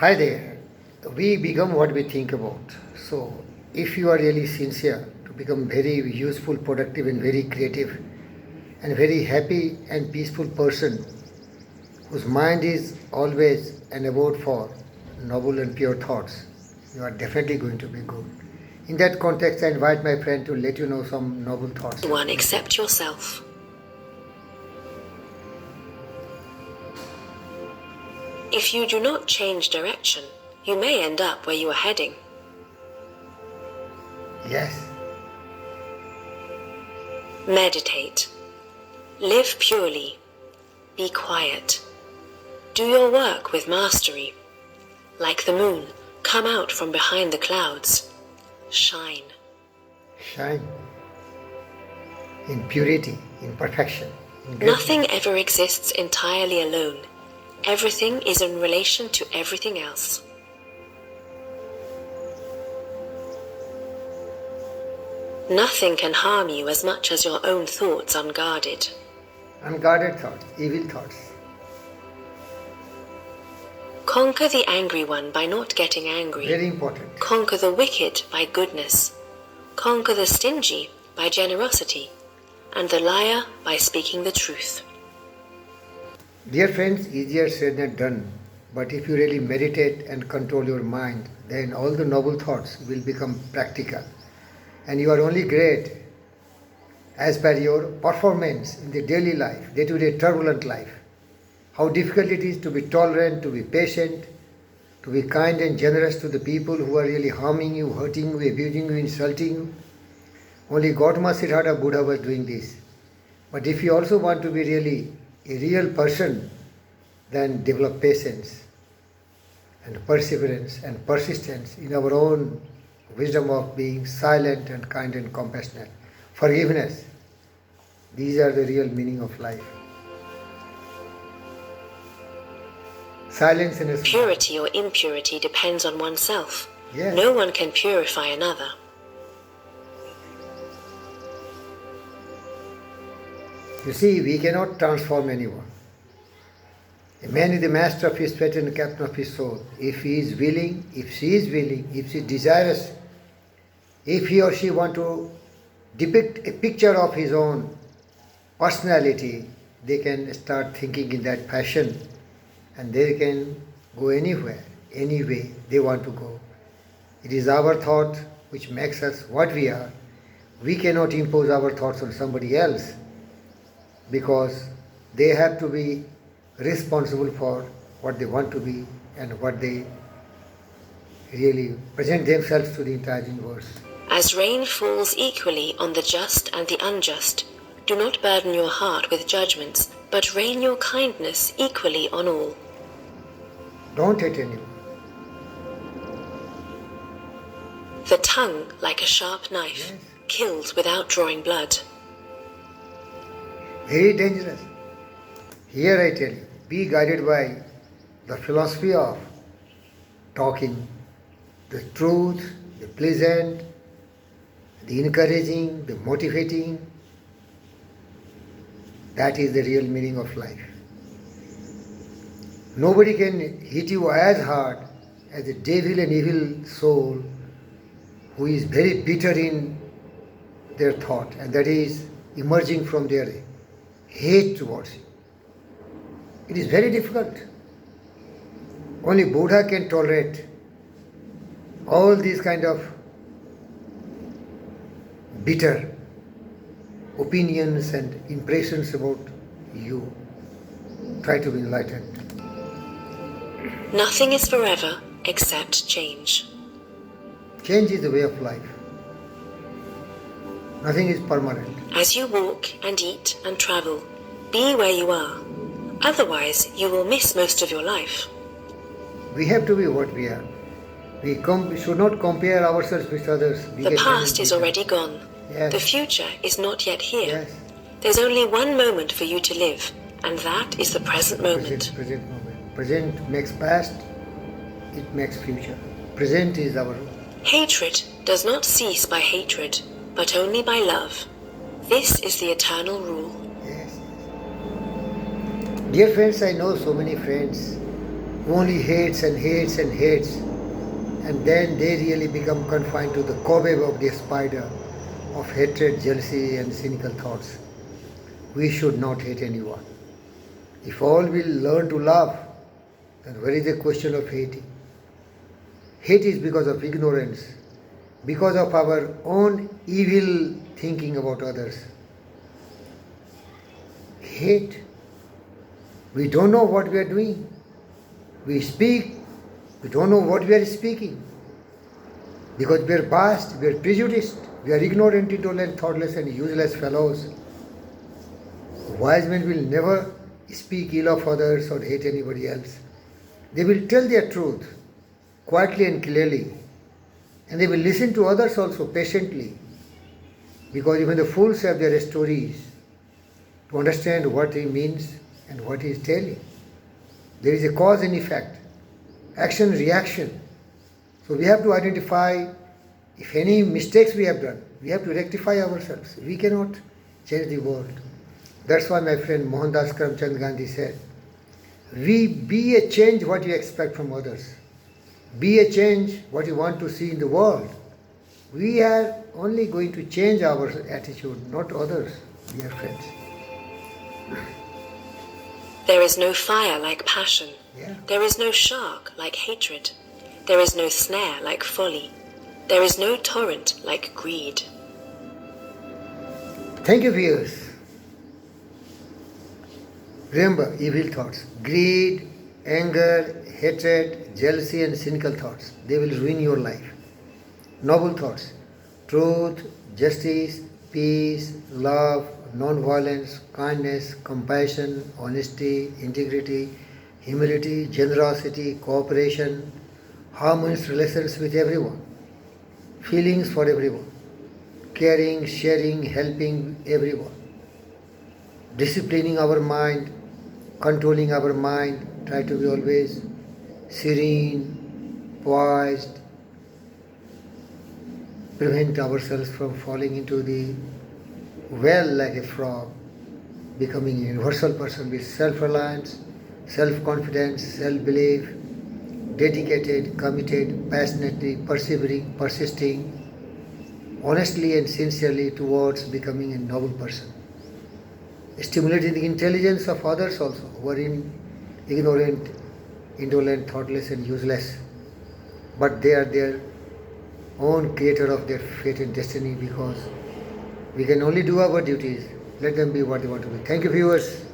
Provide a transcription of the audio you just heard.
Hi there. We become what we think about. So, if you are really sincere to become very useful, productive, and very creative, and very happy and peaceful person whose mind is always an abode for noble and pure thoughts, you are definitely going to be good. In that context, I invite my friend to let you know some noble thoughts. One, accept yourself. If you do not change direction, you may end up where you are heading. Yes. Meditate. Live purely. Be quiet. Do your work with mastery. Like the moon, come out from behind the clouds. Shine. Shine. In purity, in perfection. In greatness. Nothing ever exists entirely alone. Everything is in relation to everything else. Nothing can harm you as much as your own thoughts unguarded. Unguarded thoughts, evil thoughts. Conquer the angry one by not getting angry. Very important. Conquer the wicked by goodness. Conquer the stingy by generosity. And the liar by speaking the truth. Dear friends, easier said than done. But if you really meditate and control your mind, then all the noble thoughts will become practical. And you are only great as per your performance in the daily life, day-to-day turbulent life. How difficult it is to be tolerant, to be patient, to be kind and generous to the people who are really harming you, hurting you, abusing you, insulting you. Only Gautama Siddhartha Buddha was doing this. But if you also want to be really a real person, then develop patience and perseverance and persistence in our own wisdom of being silent and kind and compassionate. Forgiveness. These are the real meaning of life. Silence and a smile. Purity or impurity depends on oneself. Yes. No one can purify another. You see, we cannot transform anyone. A man is the master of his fate and the captain of his soul. If he is willing, if she is willing, if she is desirous, if he or she want to depict a picture of his own personality, they can start thinking in that fashion and they can go anywhere, any way they want to go. It is our thought which makes us what we are. We cannot impose our thoughts on somebody else because they have to be responsible for what they want to be and what they really present themselves to the entire universe. As rain falls equally on the just and the unjust, do not burden your heart with judgments, but rain your kindness equally on all. Don't hate anyone. The tongue, like a sharp knife, Yes. kills without drawing blood. Very dangerous. Here I tell you, be guided by the philosophy of talking, the truth, the pleasant, the encouraging, the motivating. That is the real meaning of life. Nobody can hit you as hard as a devil and evil soul who is very bitter in their thought, and that is emerging from their hate towards you. It is very difficult. Only Buddha can tolerate all these kind of bitter opinions and impressions about you. Try to be enlightened. Nothing is forever except change. Change is the way of life. Nothing is permanent. As you walk and eat and travel, be where you are. Otherwise, you will miss most of your life. We have to be what we are. We should not compare ourselves with others. We The get past very is bitter. already gone. Yes. The future is not yet here. Yes. There's only one moment for you to live, and that is the present moment. Present moment. Present makes past, it makes future. Present is our Hatred does not cease by hatred, but only by love. This is the eternal rule. yes. Dear friends, I know so many friends who only hates and hates and hates, and then they really become confined to the cobweb of the spider of hatred, jealousy, and cynical thoughts. We should not hate anyone. If all will learn to love, then where is the question of hating? Hate is because of ignorance, because of our own evil thinking about others. Hate. We don't know what we are doing. We speak, we don't know what we are speaking. Because we are biased, we are prejudiced, we are ignorant, intolerant, thoughtless, and useless fellows. Wise men will never speak ill of others or hate anybody else. They will tell their truth quietly and clearly. And they will listen to others also patiently. Because even the fools have their stories to understand what he means and what he is telling. There is a cause and effect, action, reaction. So we have to identify if any mistakes we have done, we have to rectify ourselves. We cannot change the world. That's why my friend Mohandas Karamchand Gandhi said, we be a change what you expect from others. Be a change what you want to see in the world. We are only going to change our attitude, not others, dear friends. There is no fire like passion. Yeah. There is no shark like hatred. There is no snare like folly. There is no torrent like greed. Thank you, viewers. Remember, evil thoughts, greed, anger, hatred, jealousy, and cynical thoughts, they will ruin your life. Noble thoughts, truth, justice, peace, love, non-violence, kindness, compassion, honesty, integrity, humility, generosity, cooperation, harmonious relations with everyone, feelings for everyone, caring, sharing, helping everyone, disciplining our mind, controlling our mind, try to be always serene, poised, prevent ourselves from falling into the well like a frog, becoming a universal person with self-reliance, self-confidence, self-belief, dedicated, committed, passionately, persevering, persisting, honestly and sincerely towards becoming a noble person. Stimulating the intelligence of others also, who are ignorant, indolent, thoughtless and useless. But they are their own creator of their fate and destiny, because we can only do our duties. Let them be what they want to be. Thank you, viewers.